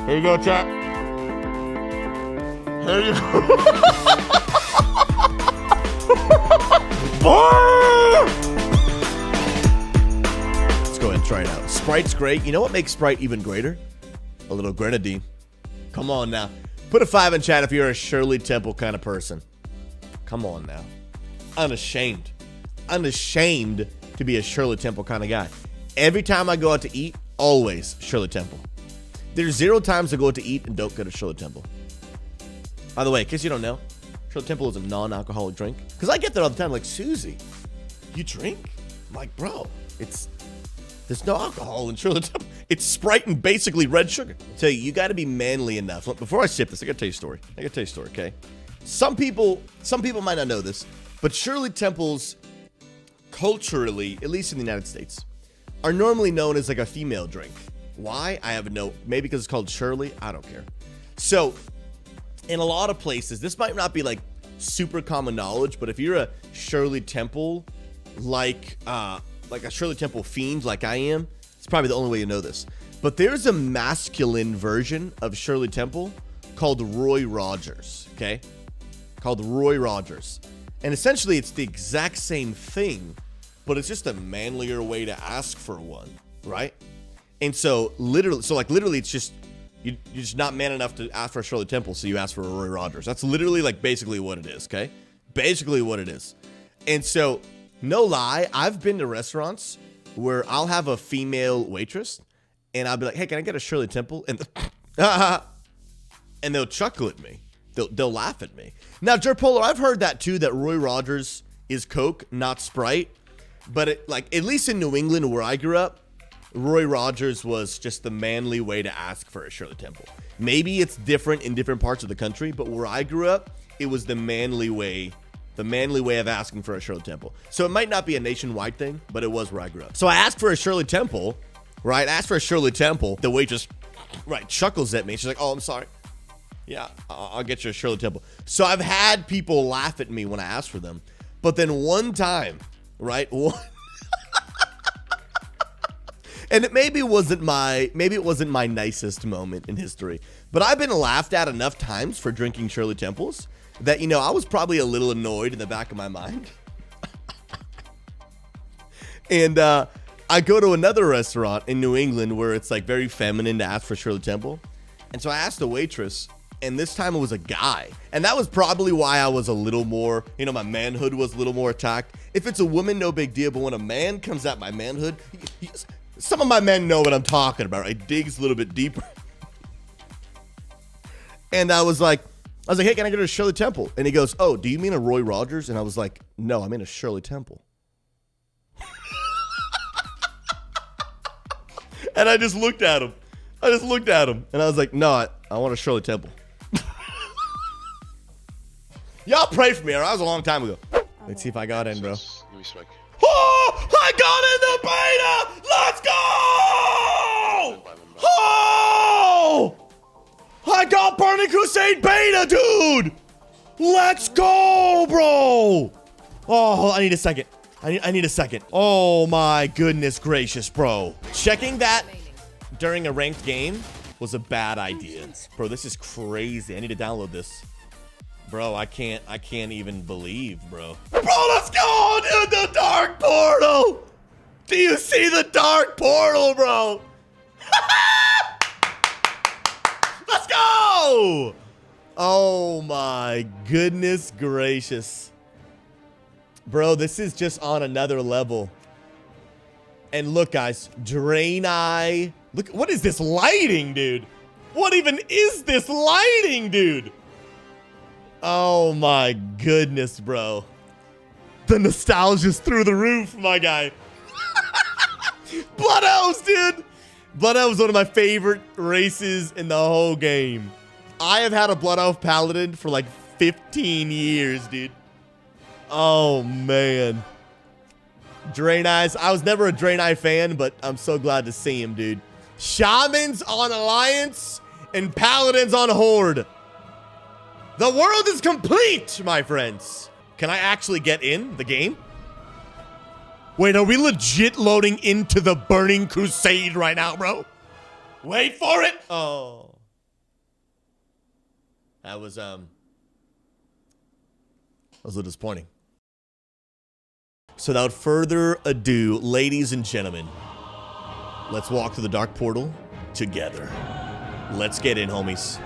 Here you go, chat. Here you go. Let's go ahead and try it out. Sprite's great. You know what makes Sprite even greater? A little grenadine. Come on now. Put a 5 in chat if you're a Shirley Temple kind of person. Come on now. Unashamed. Unashamed to be a Shirley Temple kind of guy. Every time I go out to eat, always Shirley Temple. There's 0 times I go out to eat and don't go to Shirley Temple. By the way, in case you don't know, Shirley Temple is a non-alcoholic drink. Because I get that all the time, like, Susie, you drink? I'm like, bro, there's no alcohol in Shirley Temple. It's Sprite and basically red sugar. I tell you, you got to be manly enough. Look, before I sip this, I got to tell you a story. Okay? Some people might not know this, but Shirley Temples, culturally, at least in the United States, are normally known as like a female drink. Why? I have no, maybe because it's called Shirley. I don't care. So, in a lot of places, this might not be like super common knowledge, but if you're a Shirley Temple, like a Shirley Temple fiend like I am, it's probably the only way you know this. But there's a masculine version of Shirley Temple called Roy Rogers, okay? Called Roy Rogers. And essentially it's the exact same thing, but it's just a manlier way to ask for one, right? And so literally it's just, you're just not man enough to ask for a Shirley Temple, so you ask for a Roy Rogers. That's literally like basically what it is, okay? Basically what it is. And so, no lie, I've been to restaurants where I'll have a female waitress and I'll be like, hey, can I get a Shirley Temple? And and they'll chuckle at me. They'll laugh at me. Now, Jerpolo, I've heard that too, that Roy Rogers is Coke, not Sprite. But at least in New England where I grew up, Roy Rogers was just the manly way to ask for a Shirley Temple. Maybe it's different in different parts of the country, but where I grew up, it was the manly way of asking for a Shirley Temple. So it might not be a nationwide thing, but it was where I grew up. So I asked for a Shirley Temple, right? The waitress, right, chuckles at me. She's like, oh, I'm sorry. Yeah, I'll get you a Shirley Temple. So I've had people laugh at me when I ask for them. But then one time, right? And maybe it wasn't my nicest moment in history, but I've been laughed at enough times for drinking Shirley Temples that, you know, I was probably a little annoyed in the back of my mind. And I go to another restaurant in New England where it's like very feminine to ask for Shirley Temple. And so I asked the waitress, and this time it was a guy. And that was probably why I was a little more, you know, my manhood was a little more attacked. If it's a woman, no big deal. But when a man comes at my manhood, some of my men know what I'm talking about. It digs a little bit deeper. And I was like, hey, can I get a Shirley Temple? And he goes, oh, do you mean a Roy Rogers? And I was like, no, I mean a Shirley Temple. And I just looked at him. And I was like, no, I want a Shirley Temple. Y'all pray for me, all right? That was a long time ago. Let's see if I got in, bro. Oh, I got in the beta! Let's go! Oh! I got Burning Crusade beta, dude! Let's go, bro! Oh, I need a second. I need a second. Oh my goodness gracious, bro. Checking that during a ranked game was a bad idea. Bro, this is crazy. I need to download this. Bro, I can't even believe, bro. Bro, let's go, dude, the Dark Portal! Do you see the Dark Portal, bro? Let's go! Oh my goodness gracious. Bro, this is just on another level. And look, guys, Drain Eye. Look, what is this lighting, dude? What even is this lighting, dude? Oh my goodness, bro. The nostalgia's through the roof, my guy. Blood Elves, dude. Blood Elves is one of my favorite races in the whole game. I have had a Blood Elf Paladin for like 15 years, dude. Oh, man. Drain Eyes. I was never a Drain Eye fan, but I'm so glad to see him, dude. Shamans on Alliance and Paladins on Horde. The world is complete, my friends. Can I actually get in the game? Wait, are we legit loading into the Burning Crusade right now, bro? Wait for it. Oh. That was a little disappointing. So without further ado, ladies and gentlemen, let's walk through the dark portal together. Let's get in, homies.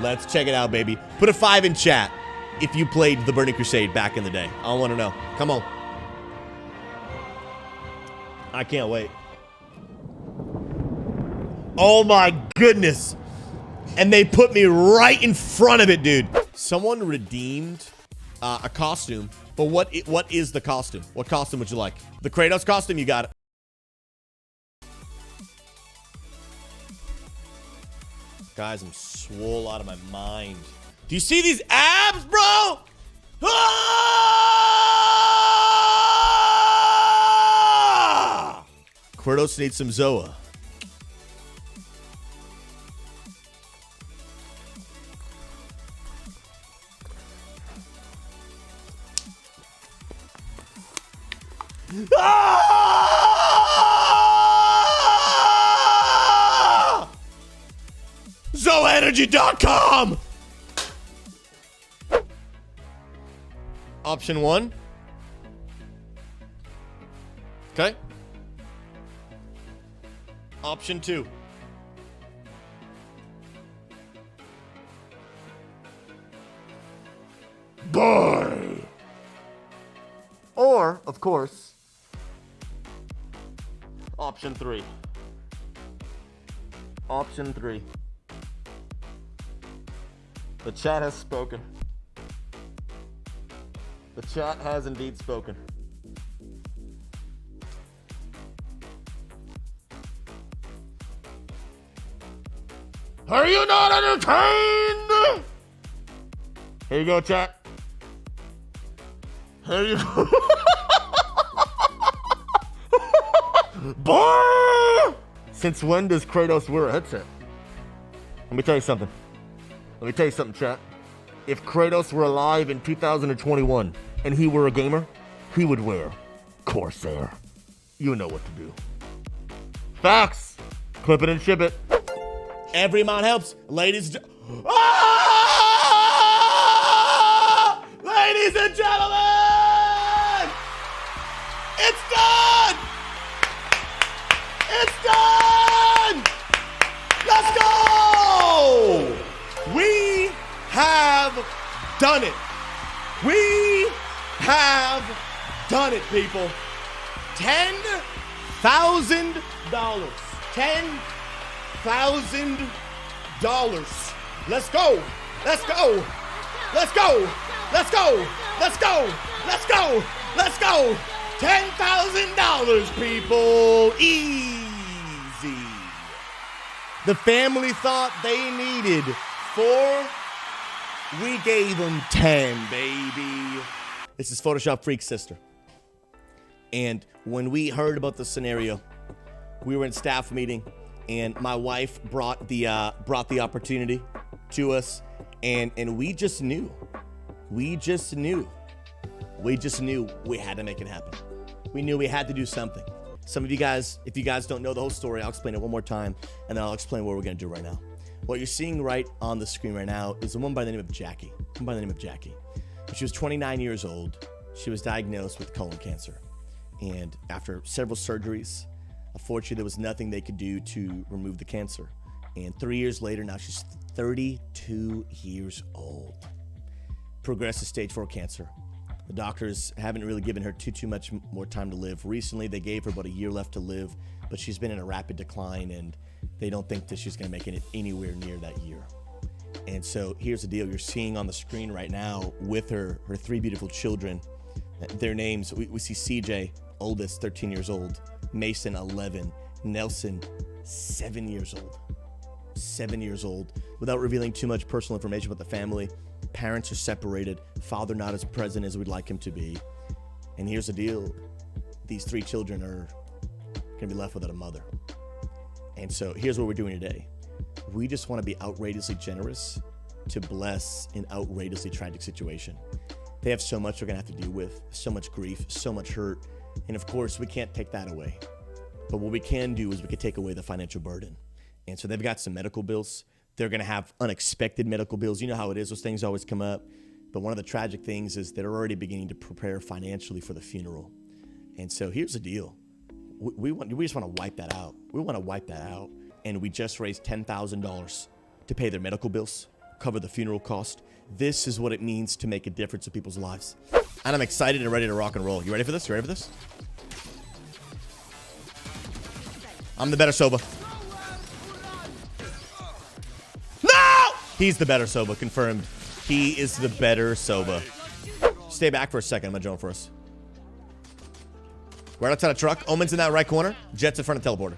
Let's check it out, baby. Put a 5 in chat if you played the Burning Crusade back in the day. I want to know. Come on. I can't wait. Oh my goodness. And they put me right in front of it, dude. Someone redeemed a costume. But what is the costume? What costume would you like? The Kratos costume? You got it. Guys, I'm swole out of my mind. Do you see these abs, bro? Ah! Kratos needs some Zoa. Ah! ZoaEnergy.com. Option 1. Okay. Option 2. Boy. Or, of course, option 3. Option 3. The chat has spoken. The chat has indeed spoken. Are you not entertained? Here you go, chat. Here you go. Boy! Since when does Kratos wear a headset? Let me tell you something. Chat. If Kratos were alive in 2021 and he were a gamer, he would wear Corsair. You know what to do. Facts. Clip it and ship it. Every amount helps. Ladies ah! Ladies and gentlemen! It's done! It's done! Let's go! We have done it. We have done it, people. $10,000. $10,000. Let's go. Let's go. Let's go. Let's go. Let's go. Let's go. Let's go. $10,000, people. Easy. The family thought they needed 4. We gave them 10, baby. This is Photoshop Freak's sister. And when we heard about the scenario, we were in staff meeting, and my wife brought the opportunity to us, and we just knew. We just knew we had to make it happen. We knew we had to do something. Some of you guys, if you guys don't know the whole story, I'll explain it one more time, and then I'll explain what we're gonna do right now. What you're seeing right on the screen right now is a woman by the name of Jackie. She was 29 years old. She was diagnosed with colon cancer. And after several surgeries, unfortunately, there was nothing they could do to remove the cancer. And 3 years later, now she's 32 years old. Progressive stage 4 cancer. The doctors haven't really given her too much more time to live. Recently, they gave her about a year left to live, but she's been in a rapid decline, and they don't think that she's going to make it anywhere near that year. And so here's the deal. You're seeing on the screen right now with her 3 beautiful children. Their names, we see CJ, oldest, 13 years old. Mason, 11. Nelson, 7 years old. 7 years old. Without revealing too much personal information about the family, parents are separated. Father not as present as we'd like him to be. And here's the deal. These 3 children are going to be left without a mother. And so here's what we're doing today. We just want to be outrageously generous to bless an outrageously tragic situation. They have so much they're going to have to deal with, so much grief, so much hurt. And of course, we can't take that away. But what we can do is we can take away the financial burden. And so they've got some medical bills. They're going to have unexpected medical bills. You know how it is. Those things always come up. But one of the tragic things is they're already beginning to prepare financially for the funeral. And so here's the deal. We just want to wipe that out. We want to wipe that out. And we just raised $10,000 to pay their medical bills, cover the funeral cost. This is what it means to make a difference in people's lives. And I'm excited and ready to rock and roll. You ready for this? You ready for this? I'm the better Soba. No! He's the better Soba, confirmed. He is the better Soba. Stay back for a second. I'm going to drone for us. Right outside a truck. Omen's in that right corner. Jet's in front of teleporter.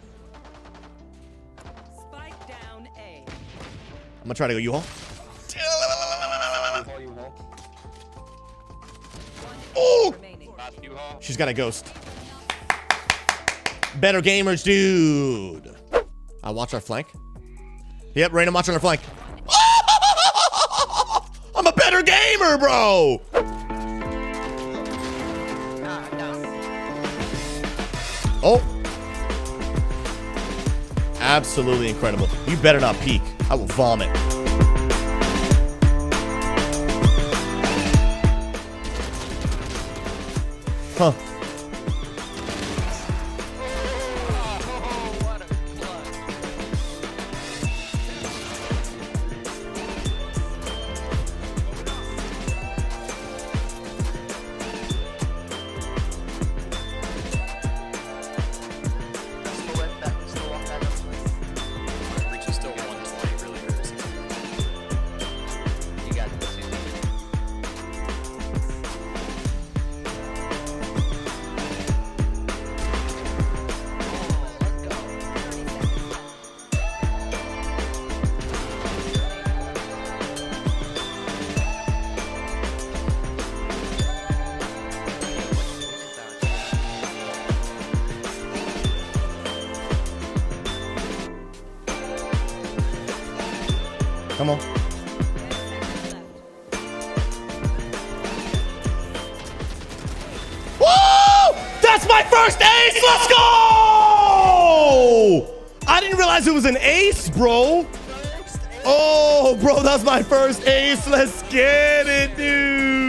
Spike down A. I'm going to try to go U-Haul. Oh! She's got a ghost. Better gamers, dude. I watch our flank. Yep, Rain, I'm watching our flank. I'm a better gamer, bro. Oh. Absolutely incredible. You better not peek. I will vomit. Huh. Come on. Woo! That's my first ace! Let's go! I didn't realize it was an ace, bro. Oh, bro, that's my first ace. Let's get it, dude.